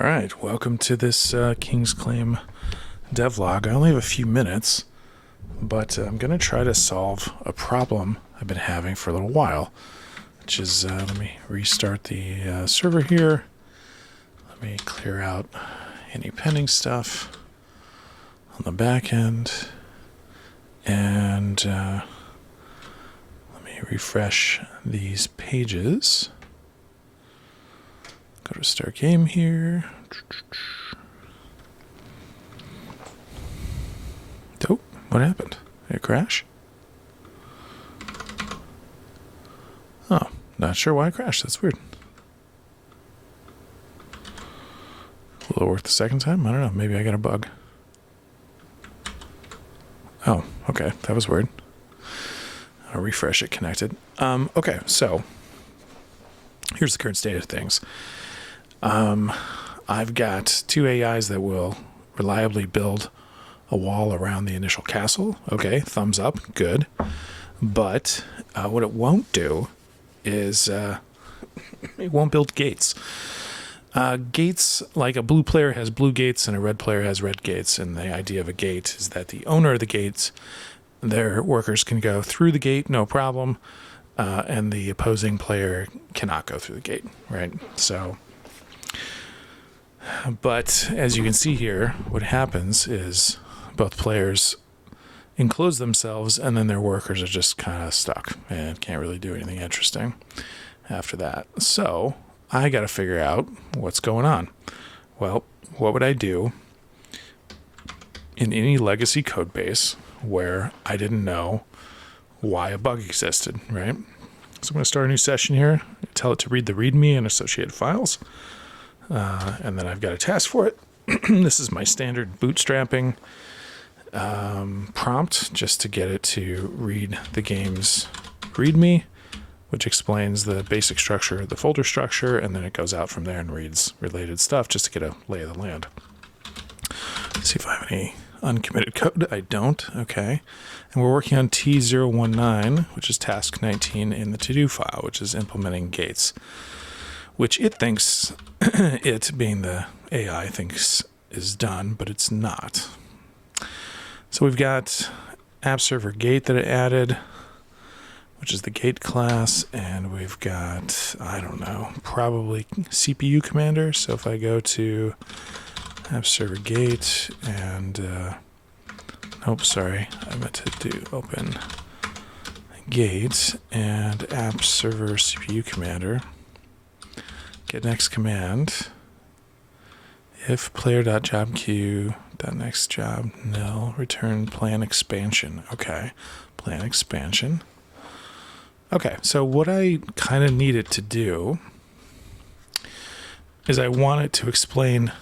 All right, welcome to this King's Claim devlog. I only have a few minutes, but I'm going to try to solve a problem I've been having for a little while, which is, let me restart the server here. Let me clear out any pending stuff on the back end, and let me refresh these pages. Go to start game here. Oh, what happened? Did it crash? Oh, not sure why it crashed. That's weird. Will it work the second time? I don't know. Maybe I got a bug. Oh, okay. That was weird. I'll refresh it connected. Okay, so here's the current state of things. I've got two AIs that will reliably build a wall around the initial castle. Okay, thumbs up, good. But what it won't do is it won't build gates. Gates, like a blue player has blue gates and a red player has red gates. And the idea of a gate is that the owner of the gates, their workers can go through the gate, no problem. And the opposing player cannot go through the gate, right? So, but as you can see here, what happens is both players enclose themselves and then their workers are just kind of stuck and can't really do anything interesting after that. So I got to figure out what's going on. Well, what would I do in any legacy code base where I didn't know why a bug existed, right? So I'm going to start a new session here, tell it to read the README and associated files. And then I've got a task for it. This is my standard bootstrapping prompt just to get it to read the game's README, which explains the basic structure, the folder structure, and then it goes out from there and reads related stuff just to get a lay of the land. Let's see if I have any uncommitted code. I don't. Okay. And we're working on T019, which is task 19 in the to-do file, which is implementing gates, which it thinks, it being the AI thinks is done, but it's not. So we've got app server gate that it added, which is the gate class, and we've got, I don't know, probably CPU commander. So if I go to app server gate and, nope, sorry, I meant to do open gate and app server CPU commander. Get next command. If player.jobqueue.nextJob nil, return plan expansion. Okay, plan expansion. Okay, so what I kind of need it to do is I want it to explain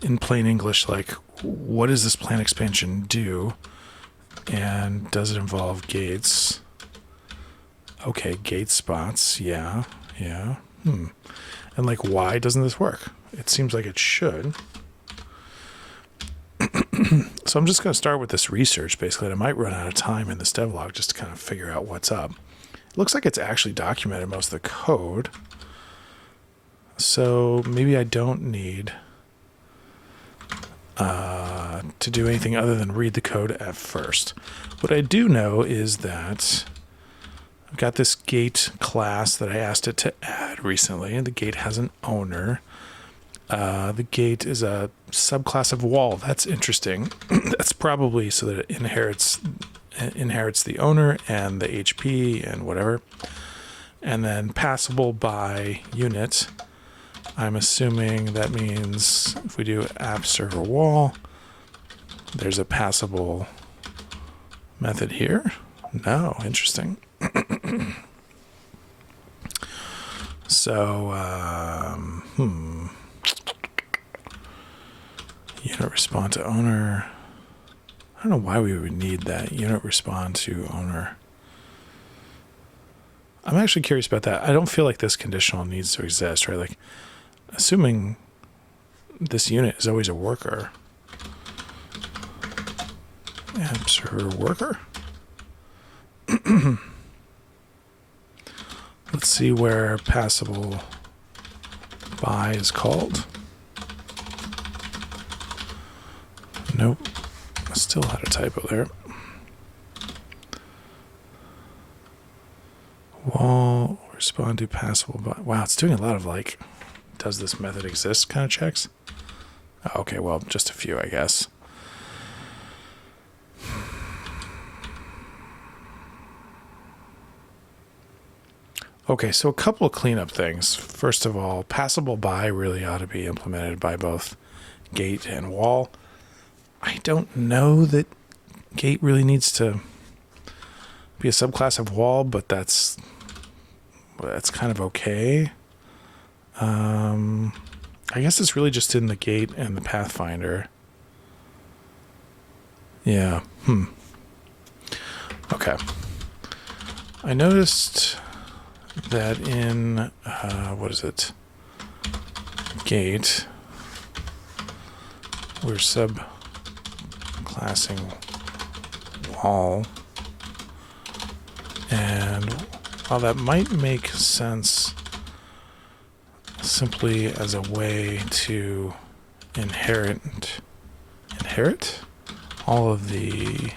in plain English, like, what does this plan expansion do? And does it involve gates? Okay, gate spots, yeah. And like, why doesn't this work? It seems like it should. So I'm just going to start with this research, basically. And I might run out of time in this devlog just to kind of figure out what's up. It looks like it's actually documented most of the code. So maybe I don't need to do anything other than read the code at first. What I do know is that I've got this gate class that I asked it to add recently, and the gate has an owner. The gate is a subclass of wall. That's interesting. That's probably so that it inherits the owner and the HP and whatever. And then passable by unit. I'm assuming that means if we do app server wall, there's a passable method here. No, interesting. So, unit respond to owner. I don't know why we would need that. Unit respond to owner. I'm actually curious about that. I don't feel like this conditional needs to exist, right? Like, assuming this unit is always a worker. App server worker. Let's see where passable by is called. Nope. I still had a typo there. Wall respond to passable by. Wow, it's doing a lot of like, does this method exist kind of checks. Oh, okay, well, just a few, I guess. Okay, so a couple of cleanup things. First of all, passable by really ought to be implemented by both gate and wall. I don't know that gate really needs to be a subclass of wall, but that's kind of okay. I guess it's really just in the gate and the pathfinder. Yeah. Okay. I noticed that in what is it? Gate, we're subclassing wall, and while that might make sense simply as a way to inherit all of the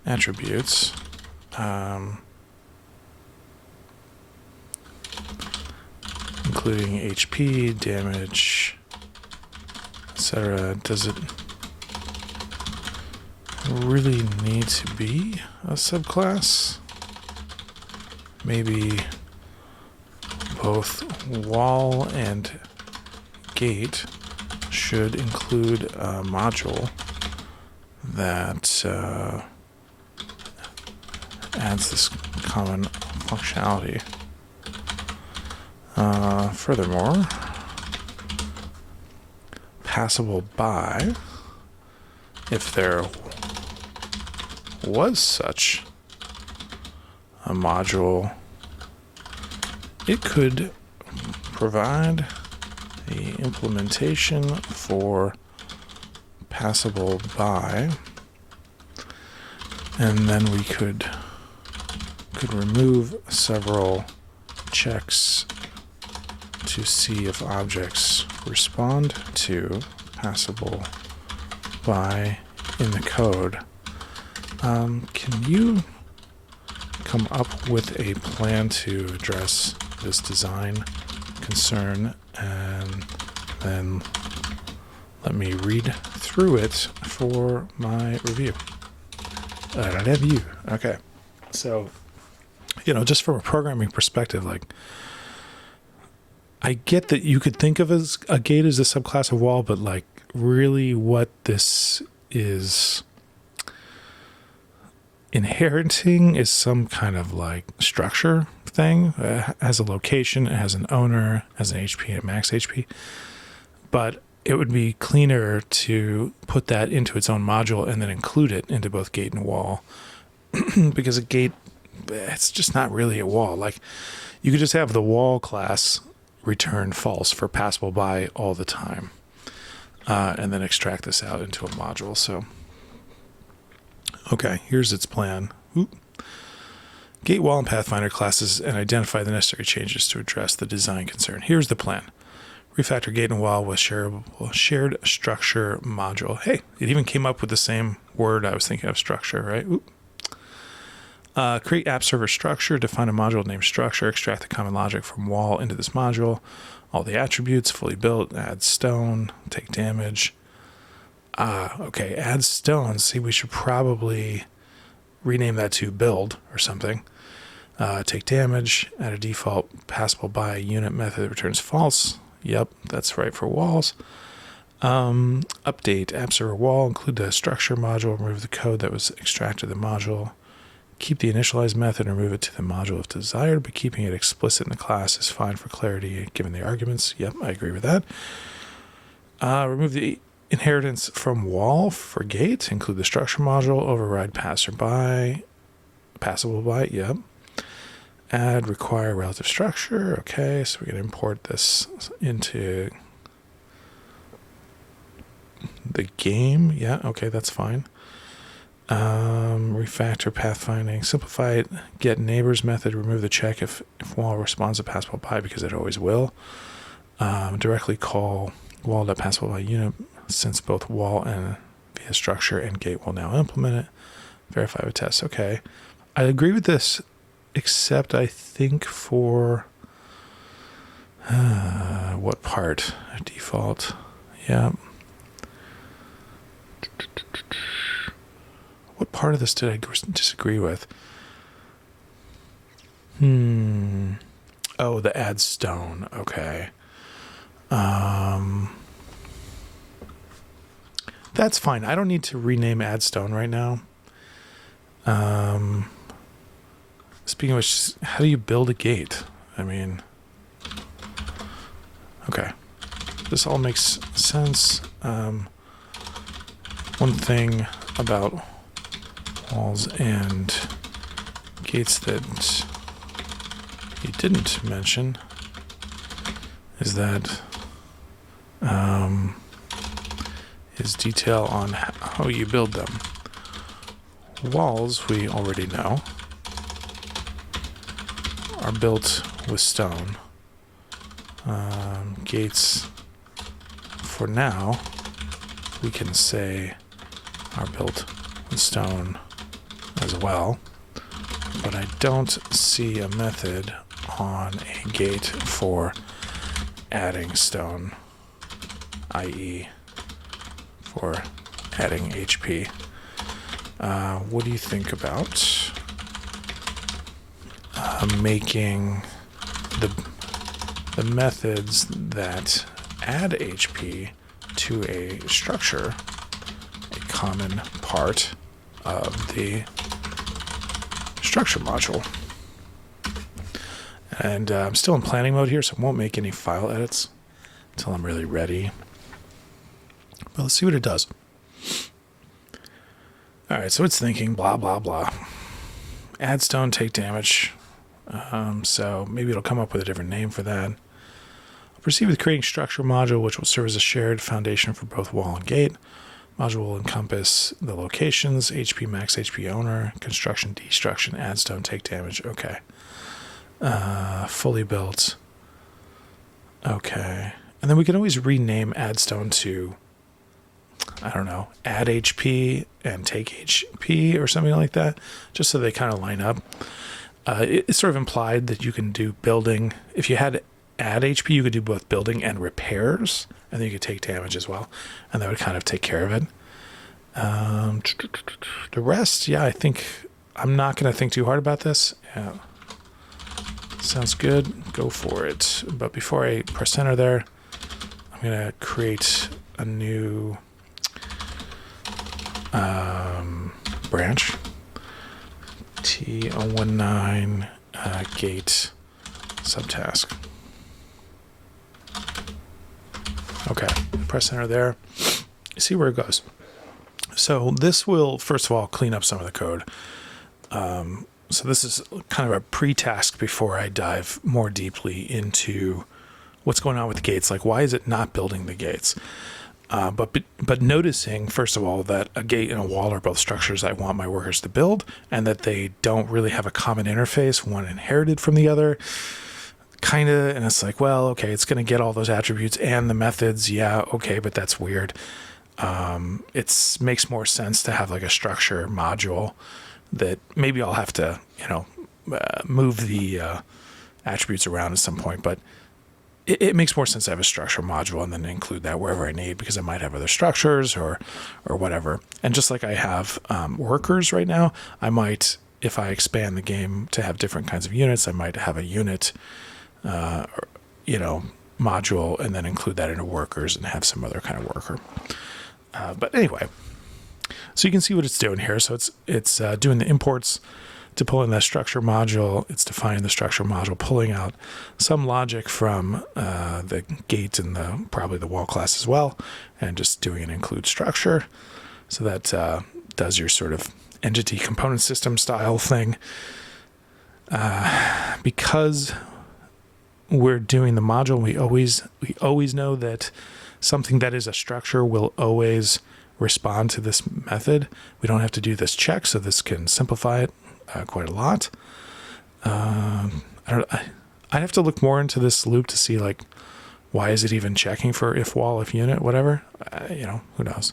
attributes, including HP, damage, etc. Does it really need to be a subclass? Maybe both wall and gate should include a module that adds this common functionality. Furthermore, passable by, if there was such a module, it could provide the implementation for passable by, and then we could remove several checks to see if objects respond to passable by in the code. Can you come up with a plan to address this design concern, and then let me read through it for my review. Okay. So, just from a programming perspective, like, I get that you could think of as a gate as a subclass of wall, but like really what this is inheriting is some kind of like structure thing. It has a location, it has an owner, has an HP and max HP. But it would be cleaner to put that into its own module and then include it into both gate and wall. Because a gate, it's just not really a wall. Like, you could just have the wall class return false for passable by all the time, and then extract this out into a module. So, okay, here's its plan. Gate, wall, and pathfinder classes, and identify the necessary changes to address the design concern. Here's the plan. Refactor gate and wall with shared structure module. Hey, it even came up with the same word I was thinking of, structure, right? Create app server structure, define a module named structure, extract the common logic from wall into this module, all the attributes, fully built, add stone, take damage. Okay, add stone. See, we should probably rename that to build or something. Take damage, add a default passable by unit method that returns false. Yep, that's right for walls. Update app server wall, include the structure module, remove the code that was extracted to the module. Keep the initialize method and remove it to the module if desired, but keeping it explicit in the class is fine for clarity given the arguments. Yep, I agree with that. Remove the inheritance from wall for gate, include the structure module, override passable by, yep. Add require relative structure. Okay, so we can import this into the game. Yeah, okay, that's fine. Refactor pathfinding, simplify it, get neighbors method, remove the check if wall responds to passable by because it always will. Directly call wall.passable by unit, since both wall and via structure and gate will now implement it. Verify with test. Okay. I agree with this, except I think for what part? Default. Yeah. What part of this did I disagree with? Oh, the add stone. Okay. That's fine. I don't need to rename add stone right now. Speaking of which, how do you build a gate? I mean, okay. This all makes sense. One thing about walls and gates that you didn't mention is that is detail on how you build them. Walls, we already know, are built with stone. Gates, for now, we can say are built with stone as well, but I don't see a method on a gate for adding stone, i.e. for adding HP. What do you think about making the methods that add HP to a structure a common part of the structure module? And I'm still in planning mode here, so I won't make any file edits until I'm really ready. But let's see what it does. All right, so it's thinking blah, blah, blah. Add stone, take damage. So maybe it'll come up with a different name for that. I'll proceed with creating structure module, which will serve as a shared foundation for both wall and gate. Module will encompass the locations, HP max, HP owner, construction, destruction, add stone, take damage. Okay. Fully built. Okay. And then we can always rename add stone to, I don't know, add HP and take HP or something like that, just so they kind of line up. It's sort of implied that you can do building. If you had add HP, you could do both building and repairs, and then you could take damage as well, and that would kind of take care of it. The rest, yeah, I think I'm not going to think too hard about this. Yeah. Sounds good. Go for it. But before I press enter there, I'm going to create a new branch. T019 gate subtask. Okay, press enter there. See where it goes. So this will, first of all, clean up some of the code. So this is kind of a pre-task before I dive more deeply into what's going on with the gates. Like, why is it not building the gates? But noticing, first of all, that a gate and a wall are both structures I want my workers to build, and that they don't really have a common interface, one inherited from the other, kind of. And it's like, well, okay, it's going to get all those attributes and the methods. Yeah, okay, but that's weird. It makes more sense to have like a structure module that maybe I'll have to, move the attributes around at some point, but it makes more sense to have a structure module and then include that wherever I need, because I might have other structures or whatever. And just like I have workers right now, I might, if I expand the game to have different kinds of units, I might have a unit, module, and then include that into workers and have some other kind of worker. But anyway, so you can see what it's doing here. So it's doing the imports to pull in that structure module. It's defining the structure module, pulling out some logic from the gate and probably the wall class as well, and just doing an include structure. So that does your sort of entity component system style thing. Because we're doing the module, we always know that something that is a structure will always respond to this method. We don't have to do this check, so this can simplify it quite a lot. I'd have to look more into this loop to see like Why is it even checking for if wall, if unit, whatever? Who knows?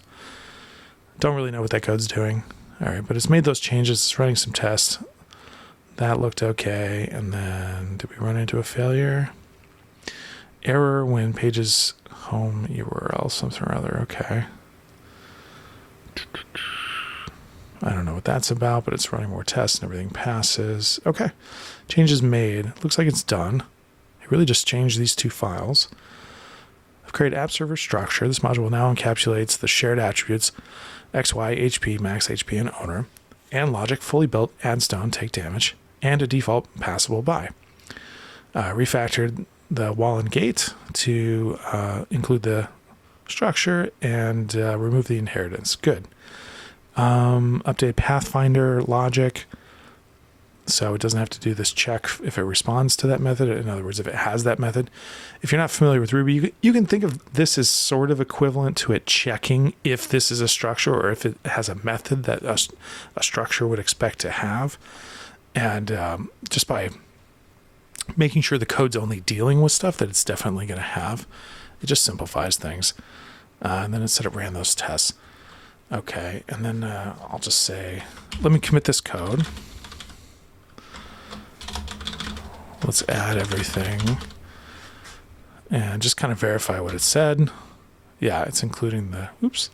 Don't really know what that code's doing. All right, but it's made those changes. It's running some tests. That looked okay. And then did we run into a failure? Error when pages home URL, something or other. Okay. I don't know what that's about, but it's running more tests and everything passes. Okay. Changes made. Looks like it's done. I really just changed these two files. I've created app server structure. This module now encapsulates the shared attributes XY, HP, max HP, and owner, and logic fully built, add stone, take damage, and a default passable by. Refactored the wall and gate to include the structure and remove the inheritance. Good. Update Pathfinder logic so it doesn't have to do this check if it responds to that method. In other words, if it has that method. If you're not familiar with Ruby, you can think of this as sort of equivalent to it checking if this is a structure or if it has a method that a structure would expect to have. And just by making sure the code's only dealing with stuff that it's definitely going to have, it just simplifies things. And then instead it ran those tests. Okay, and then I'll just say, let me commit this code. Let's add everything and just kind of verify what it said. Yeah, it's including it's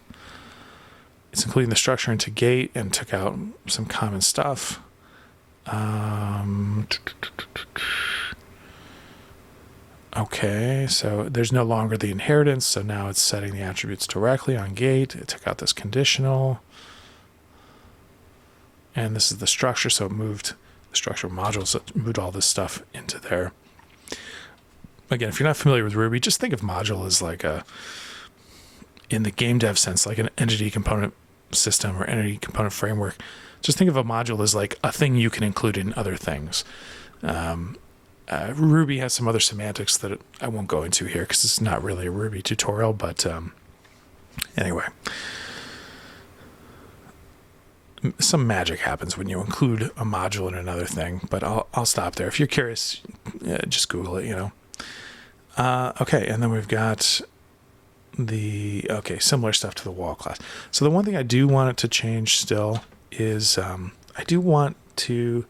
including the structure into gate and took out some common stuff. Okay, so there's no longer the inheritance, so now it's setting the attributes directly on gate. It took out this conditional. And this is the structure, so it moved the structure module, so it moved all this stuff into there. Again, if you're not familiar with Ruby, just think of module as like in the game dev sense, like an entity component system or entity component framework. Just think of a module as like a thing you can include in other things. Ruby has some other semantics that I won't go into here because it's not really a Ruby tutorial, but anyway. Some magic happens when you include a module in another thing, but I'll stop there. If you're curious, just Google it, Okay, and then we've got similar stuff to the wall class. So the one thing I do want it to change still is I do want to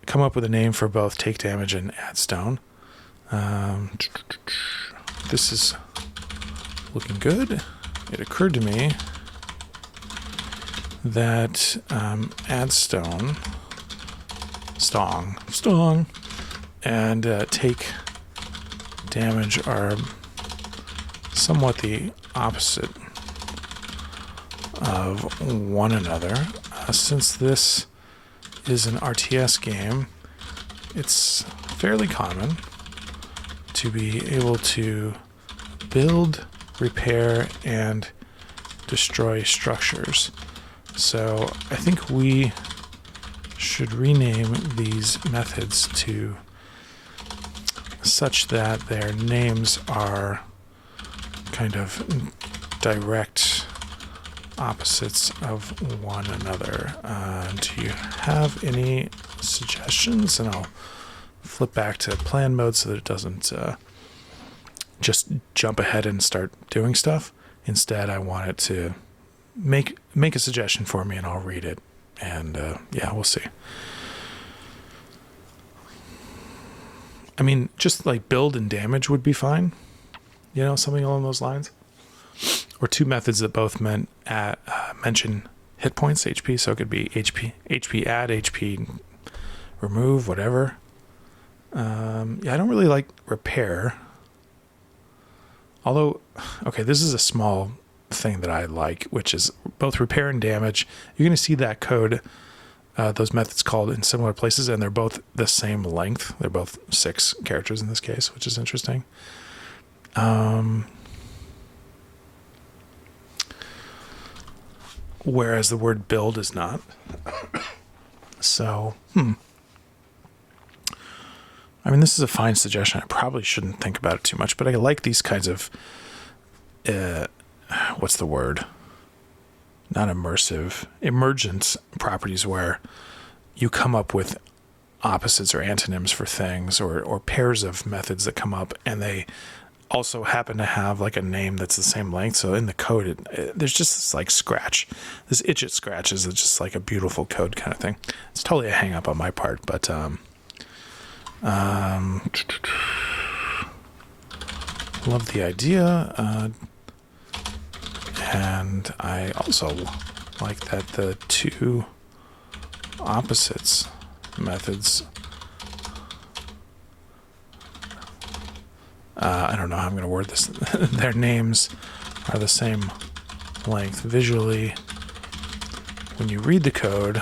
come up with a name for both take damage and add stone. This is looking good. It occurred to me that add stone, stong, and take damage are somewhat the opposite of one another. Since this is an RTS game, it's fairly common to be able to build, repair, and destroy structures. So I think we should rename these methods to such that their names are kind of direct opposites of one another. Do you have any suggestions? And I'll flip back to plan mode so that it doesn't just jump ahead and start doing stuff. Instead, I want it to make a suggestion for me and I'll read it. And we'll see. I mean, just like build and damage would be fine. Something along those lines. Or two methods that both mention hit points, HP. So it could be HP add, HP remove, whatever. I don't really like repair. Although, okay, this is a small thing that I like, which is both repair and damage. You're going to see that code, those methods called in similar places, and they're both the same length. They're both 6 characters in this case, which is interesting. Whereas the word build is not. So, I mean, this is a fine suggestion. I probably shouldn't think about it too much, but I like these kinds of, what's the word? Not immersive, emergent properties where you come up with opposites or antonyms for things, or pairs of methods that come up, and they also happen to have like a name that's the same length. So in the code, there's just this like scratch, this itch it scratches. It's just like a beautiful code kind of thing. It's totally a hang up on my part, but love the idea. And I also like that the two opposites methods, I don't know how I'm going to word this. Their names are the same length visually. When you read the code,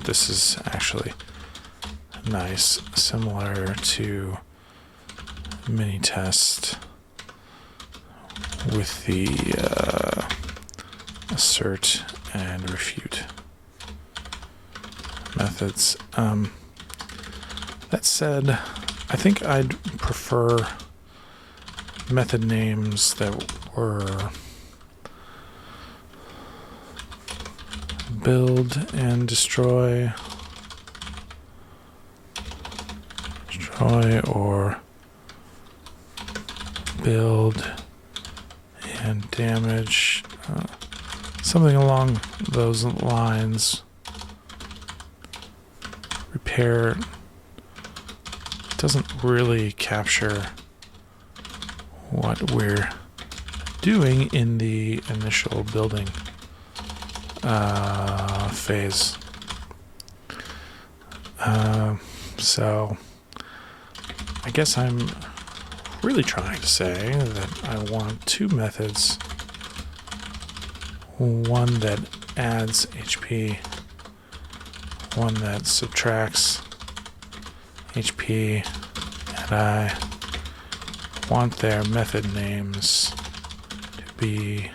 this is actually nice, similar to mini test with the assert and refute methods. That said, I think I'd prefer method names that were build and destroy, or build and damage, something along those lines. Repair doesn't really capture what we're doing in the initial building phase. So I guess I'm really trying to say that I want two methods, one that adds HP, one that subtracts HP, and I want their method names to be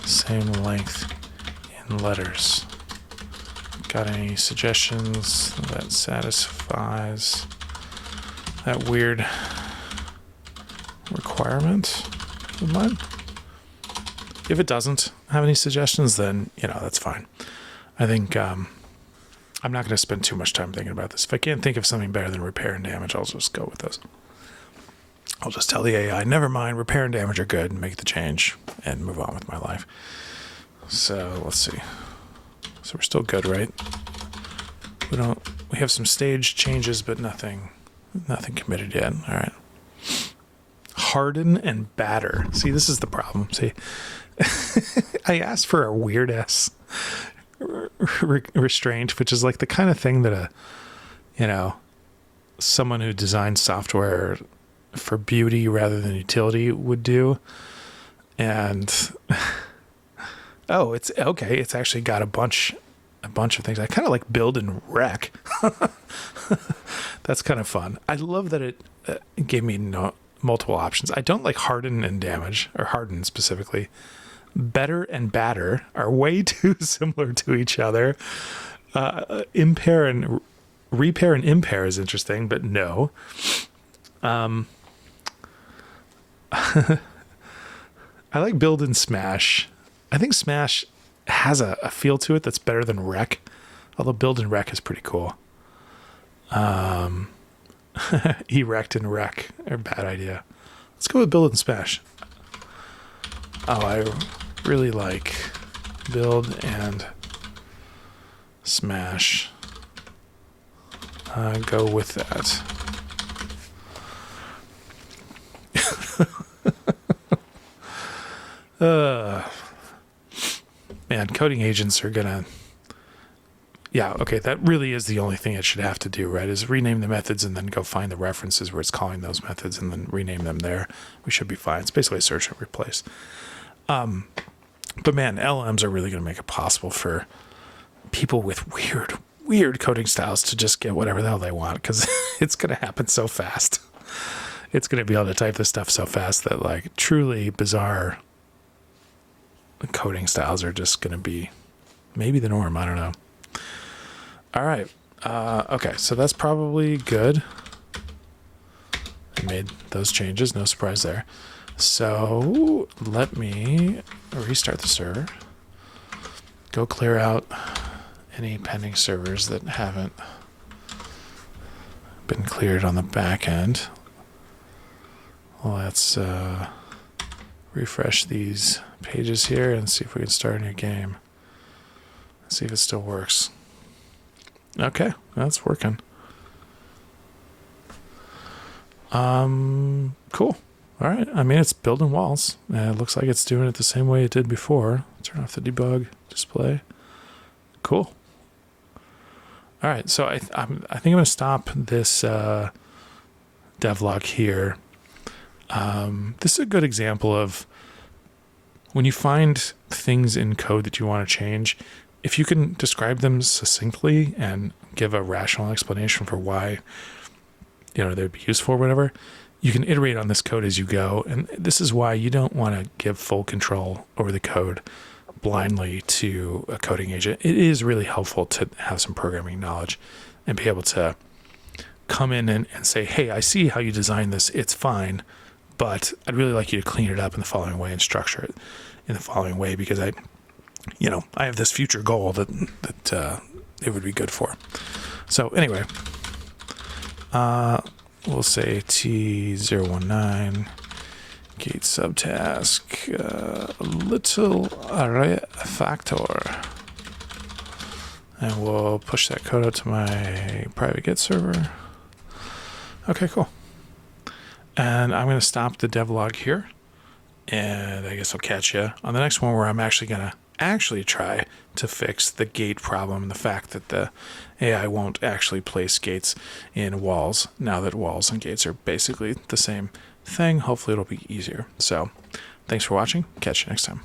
same length in letters. Got any suggestions that satisfies that weird requirement of mine? If it doesn't have any suggestions, then, that's fine. I think I'm not going to spend too much time thinking about this. If I can't think of something better than repair and damage, I'll just go with this. I'll just tell the AI, never mind, repair and damage are good, and make the change and move on with my life. So let's see. So we're still good, right? We have some stage changes, but nothing committed yet. All right. Harden and batter. See, this is the problem. See, I asked for a weird ass restraint, which is like the kind of thing that someone who designs software for beauty rather than utility would do. And it's okay. It's actually got a bunch of things. I kind of like build and wreck. That's kind of fun. I love that it gave me multiple options. I don't like harden and damage, or harden specifically. Better and batter are way too similar to each other. Impair and repair and impair is interesting, but no. I like build and smash. I think smash has a feel to it that's better than wreck, although build and wreck is pretty cool. Erect and wreck are a bad idea. Let's go with build and smash. Oh, I really like build and smash. Go with that. Man, coding agents are gonna... Yeah, okay, that really is the only thing it should have to do, right? Is rename the methods and then go find the references where it's calling those methods and then rename them there. We should be fine. It's basically a search and replace. But man, LLMs are really going to make it possible for people with weird coding styles to just get whatever the hell they want, because it's going to happen so fast. It's going to be able to type this stuff so fast that like truly bizarre coding styles are just going to be maybe the norm. I don't know. All right. Okay. So that's probably good. I made those changes. No surprise there. So let me restart the server. Go clear out any pending servers that haven't been cleared on the back end. Let's refresh these pages here and see if we can start a new game. See if it still works. Okay, that's working. Cool. All right. I mean, it's building walls. It looks like it's doing it the same way it did before. Turn off the debug display. Cool. All right. So I think I'm going to stop this devlog here. This is a good example of when you find things in code that you want to change, if you can describe them succinctly and give a rational explanation for why, they'd be useful or whatever, you can iterate on this code as you go. And this is why you don't want to give full control over the code blindly to a coding agent. It is really helpful to have some programming knowledge and be able to come in and say, hey, I see how you designed this. It's fine, but I'd really like you to clean it up in the following way and structure it in the following way, because I have this future goal that it would be good for. So anyway, we'll say T019 gate subtask little refactor, and we'll push that code out to my private Git server. Okay, cool. And I'm going to stop the devlog here, and I guess I'll catch you on the next one, where I'm actually going to try to fix the gate problem and the fact that the AI won't actually place gates in walls, now that walls and gates are basically the same thing. Hopefully it'll be easier. So thanks for watching. Catch you next time.